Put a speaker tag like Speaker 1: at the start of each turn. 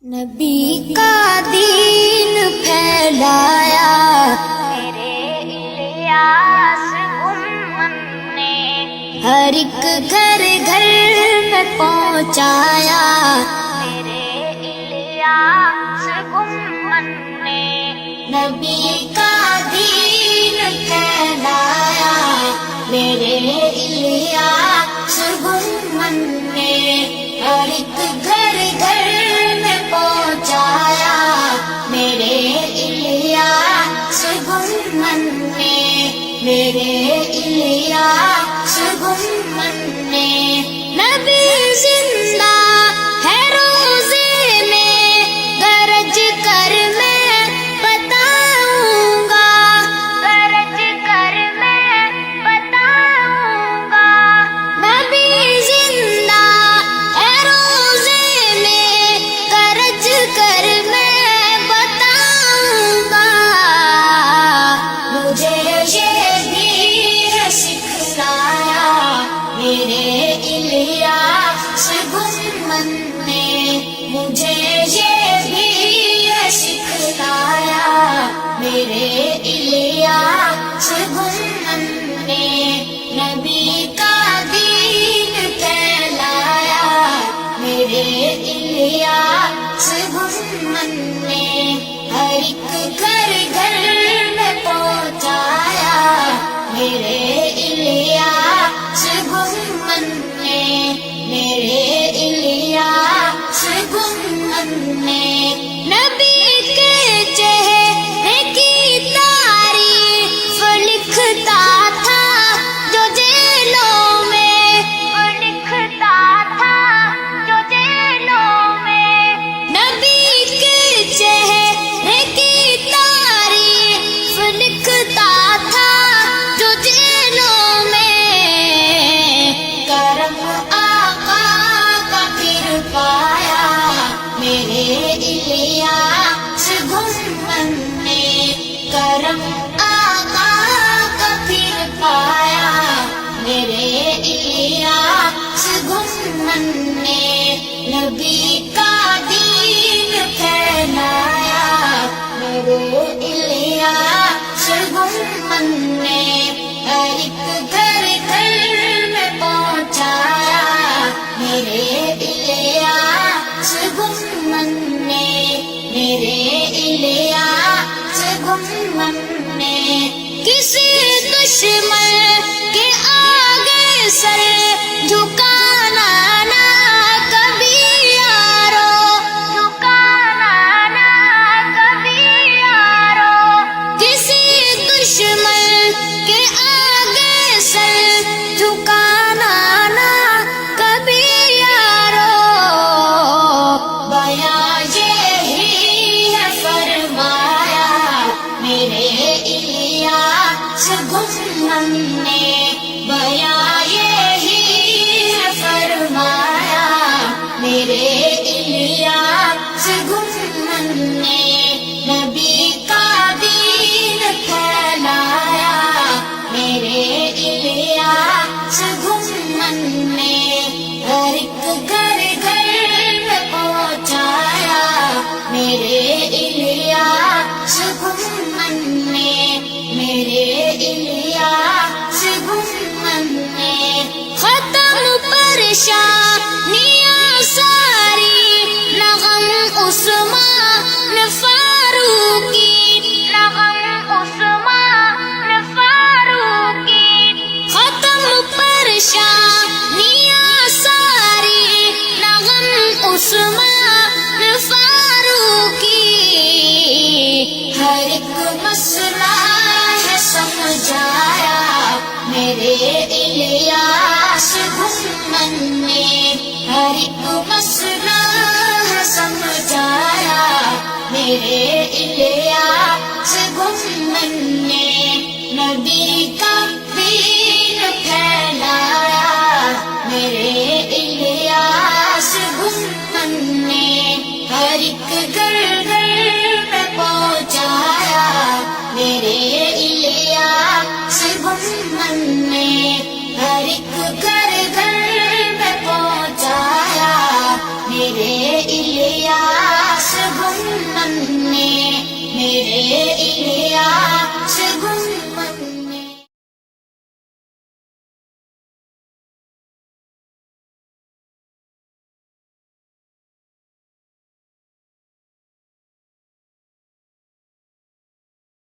Speaker 1: نبی کا دین پھیلایا میرے الیاس امم نے، ہر ایک گھر گھر میں پہنچایا میرے الیاس امم نے۔ نبی کا دین پھیلایا میرے الیاس امم نے، ہر ایک گھر گھر میں پہنچایا میرے الیاس امم نے، میرے الیاس امم نے۔ نبی زندہ ہے روزے میں، گرج کر میں بتاؤں گا، گرج کر میں بتاؤں گا۔ نبی زندہ ہے روزے میں، گرج کر میں بتاؤں گا۔ مجھے یہ بھی ہے سکھلایا میرے الیاس امم نے، مجھے یہ بھی ہے سکھلایا میرے الیاس امم نے۔ نبی کا دین پھیلایا میرے الیاس امم نے، ہر ایک گھر گھر میں پہنچایا میرے الیاس امم نے، میرے الیاس امم نے۔ نبی کے چہرے کی تعریف لکھتا تھا جو جیلوں میں، لکھتا تھا جو جیلوں میں۔ نبی کے چہرے کی تعریف لکھتا تھا جو جیلوں میں۔ کرم آقا کا پھر پایا میرے الیاس امم نے، کرم آقا کا پھر پایا میرے الیاس امم نے۔ نبی کا دین پھیلایا میرے الیاس امم نے، ہر ایک گھر گھر میں پہنچایا میرے الیاس امم نے، میرے الیاس امم نے۔ کسی دشمن کے آگے سر جھکانا نہ کبھی یارو، جھکانا نہ کبھی یارو۔ کسی دشمن کے آگے سر جھکانا نہ کبھی یارو۔ بیاں یہی ہے فرمایا میرے الیاس امم نے، بیاں یہی ہے فرمایا میرے الیاس امم نے۔ نبی کا دین پھیلایا میرے الیاس امم نے، ہر ایک گھر گھر میں پہنچایا میرے الیاس امم نے، میرے الیاس امم نے۔ ختم پریشانیاں ساری نہ غم عثمان فاروقی، نہ غم عثمان فاروقی۔ ختم پریشانیاں ساری نہ غم عثمان فاروقی۔ ہر ایک مسئلہ ہے سمجھایا میرے الیاس امم نے، ہر ایک مسئلہ ہے سمجھایا میرے الیاس امم نے۔ نبی کا دین پھیلایا میرے الیاس امم نے، ہر ایک گھر گھر میں پہنچایا میرے الیاس امم نے، ہر ایک گھر گھر میں پہنچایا میرے الیاس من میں، میرے الیاس